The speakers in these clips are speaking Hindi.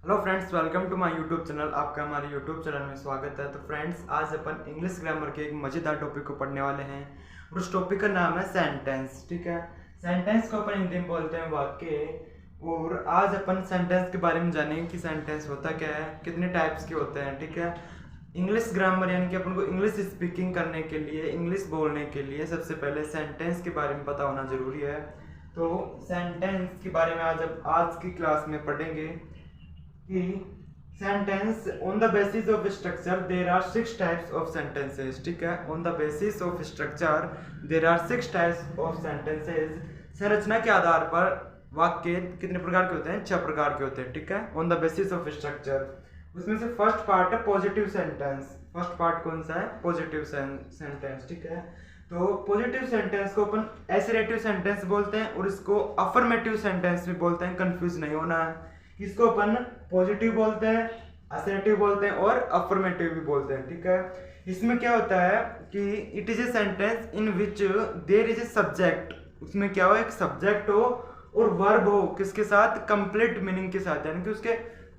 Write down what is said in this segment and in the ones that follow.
Hello friends, welcome to my YouTube channel. आपका हमारे यूट्यूब चैनल में स्वागत है। तो फ्रेंड्स, आज अपन इंग्लिश ग्रामर के एक मज़ेदार टॉपिक को पढ़ने वाले हैं और उस टॉपिक का नाम है सेंटेंस। ठीक है, सेंटेंस को अपन हिंदी में बोलते हैं वाक्य। और आज अपन सेंटेंस के बारे में जानेंगे कि सेंटेंस होता क्या है, कितने टाइप्स के होते हैं। ठीक है, इंग्लिश ग्रामर यानी कि अपन को इंग्लिश स्पीकिंग करने के लिए, इंग्लिश बोलने के लिए सबसे पहले सेंटेंस के बारे में पता होना जरूरी है। तो सेंटेंस के बारे में आज की क्लास में पढ़ेंगे कि sentence on the basis of structure there are 6 types of sentences. ठीक है, on the basis of structure there are 6 types of sentences. संरचना के आधार पर वाक्य कितने प्रकार के होते हैं? 6 प्रकार के होते हैं। ठीक है, on the basis of structure. उसमें से फर्स्ट पार्ट है पॉजिटिव सेंटेंस। फर्स्ट पार्ट कौन सा है? Positive sentence. ठीक है, तो पॉजिटिव सेंटेंस को अपन एसरेटिव सेंटेंस बोलते हैं और इसको अफर्मेटिव सेंटेंस भी बोलते हैं। कंफ्यूज नहीं होना है। इसको अपन पॉजिटिव बोलते हैं, असर्टिव बोलते हैं और अफर्मेटिव भी बोलते हैं। ठीक है, इसमें क्या होता है कि it is a sentence in which there is a subject. उसमें क्या हो, एक सब्जेक्ट हो और वर्ब हो, किसके साथ? कंप्लीट मीनिंग के साथ, यानी कि उसके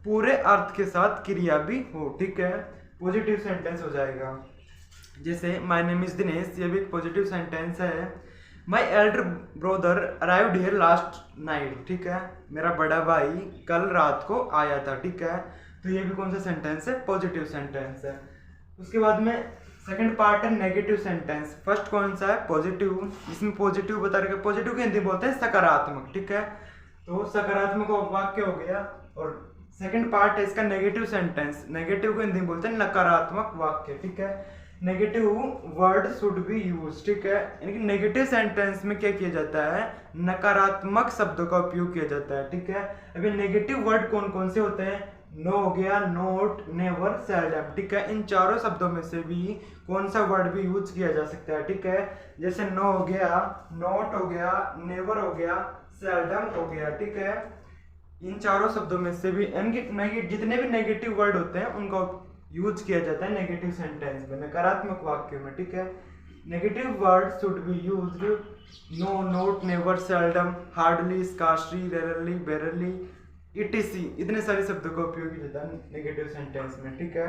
पूरे अर्थ के साथ क्रिया भी हो। ठीक है, पॉजिटिव सेंटेंस हो जाएगा। जैसे माय नेम इज दिनेश, ये भी एक पॉजिटिव सेंटेंस है। My elder brother arrived here last night. ठीक है, मेरा बड़ा भाई कल रात को आया था। ठीक है, तो ये भी कौन सा सेंटेंस है? पॉजिटिव सेंटेंस है। उसके बाद में सेकंड पार्ट है नेगेटिव सेंटेंस। फर्स्ट कौन सा है? पॉजिटिव। इसमें पॉजिटिव बता रहे, पॉजिटिव की हिंदी बोलते हैं सकारात्मक। ठीक है, तो सकारात्मक वाक्य हो गया। और सेकंड पार्ट है इसका नेगेटिव सेंटेंस। नेगेटिव को हिंदी बोलते हैं नकारात्मक वाक्य। ठीक है, negative word should B use. ठीक है, यानी कि नेगेटिव सेंटेंस में क्या किया जाता है? नकारात्मक शब्दों का उपयोग किया जाता है। ठीक है, अभी नेगेटिव वर्ड कौन कौन से होते हैं? नो हो गया, नोट, नेवर, सेल्डम। ठीक है, इन चारों शब्दों में से भी कौन सा वर्ड भी यूज किया जा सकता है? ठीक है, जैसे नो हो गया, नोट हो गया, नेवर हो गया, सेल्डम हो गया। ठीक है, इन चारों शब्दों में से भी यानी जितने भी नेगेटिव वर्ड होते हैं उनका यूज किया जाता है नेगेटिव सेंटेंस में, नकारात्मक वाक्य में। ठीक है, negative word should be used no, not, never, seldom, hardly, scarcely, rarely, barely, etc. इतने सारे शब्दों का उपयोग किया जाता है नेगेटिव सेंटेंस में। ठीक है,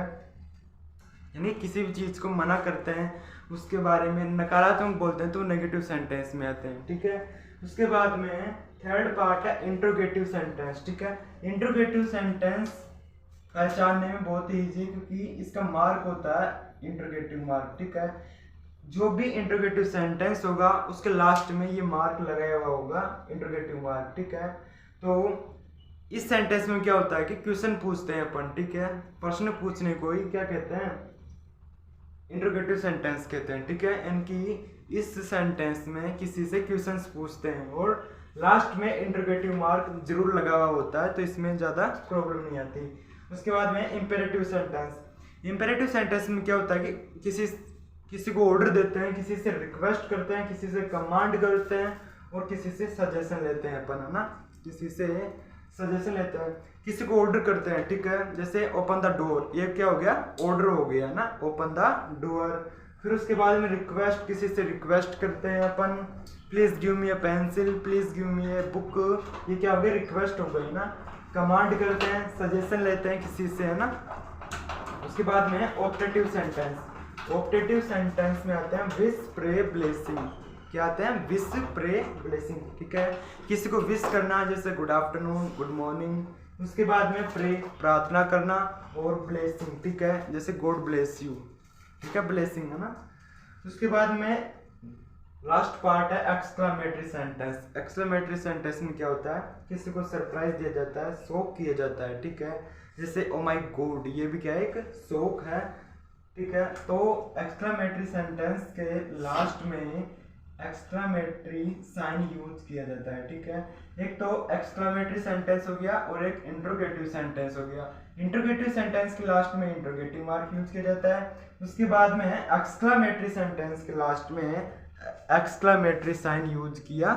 यानी किसी भी चीज को मना करते हैं, उसके बारे में नकारात्मक बोलते हैं तो नेगेटिव सेंटेंस में आते हैं। ठीक है, उसके बाद में थर्ड पार्ट है इंट्रोगेटिव सेंटेंस। ठीक है, इंट्रोगेटिव सेंटेंस पहचानने में बहुत ही ईजी, क्योंकि इसका मार्क होता है इंट्रोगेटिव मार्क। ठीक है, जो भी इंट्रोगेटिव सेंटेंस होगा उसके लास्ट में ये मार्क लगाया हुआ होगा, इंट्रोगेटिव मार्क। ठीक है, तो इस सेंटेंस में क्या होता है कि क्वेश्चन पूछते हैं अपन। ठीक है, प्रश्न पूछने को ही क्या कहते हैं? इंट्रोगेटिव सेंटेंस कहते हैं। ठीक है, इनकी इस सेंटेंस में किसी से क्वेश्चंस पूछते हैं और लास्ट में इंट्रोगेटिव मार्क जरूर लगा हुआ होता है, तो इसमें ज़्यादा प्रॉब्लम नहीं आती। उसके बाद में इंपेरेटिव सेंटेंस। इंपेरेटिव सेंटेंस में क्या होता है कि किसी को ऑर्डर देते हैं, किसी से रिक्वेस्ट करते हैं, किसी से कमांड करते हैं और किसी से सजेशन लेते हैं अपन, है ना? किसी से सजेशन लेते हैं, किसी को ऑर्डर करते हैं। ठीक है, जैसे ओपन द डोर, ये क्या हो गया? ऑर्डर हो गया ना, ओपन द डोर। फिर उसके बाद में रिक्वेस्ट, किसी से रिक्वेस्ट करते हैं अपन, please give me a pencil, please give me a book, ये क्या हो गया? रिक्वेस्ट हो गई ना। कमांड करते हैं, सजेशन लेते हैं किसी से, है ना। उसके बाद में ऑप्टेटिव सेंटेंस। ऑप्टेटिव सेंटेंस में आते हैं विश, प्रे, ब्लेसिंग। क्या आते हैं? Wish, pray, blessing. ठीक है, किसी को विश करना, जैसे गुड आफ्टरनून, गुड मॉर्निंग। उसके बाद में प्रे, प्रार्थना करना, और ब्लेसिंग, ठीक है, जैसे गॉड ब्लेस यू। ठीक है, ब्लेसिंग, है ना। उसके बाद में लास्ट पार्ट है एक्सक्लामेटरी सेंटेंस। एक्सक्लामेटरी सेंटेंस में क्या होता है? किसी को सरप्राइज दिया जाता है, शौक किया जाता है। ठीक है, जैसे ओ माय गॉड, ये भी क्या है? एक शौक है। ठीक है, तो एक्सक्लामेटरी सेंटेंस के लास्ट में एक्सक्लामेटरी साइन यूज किया जाता है। ठीक है, एक तो एक्सक्लामेटरी सेंटेंस हो गया और एक इंट्रोगेटिव सेंटेंस हो गया। इंट्रोगेटिव सेंटेंस के लास्ट में इंट्रोगेटिव मार्क यूज किया जाता है। उसके बाद में एक्सक्लामेटरी सेंटेंस के लास्ट में एक्सक्लामेटरी साइन यूज किया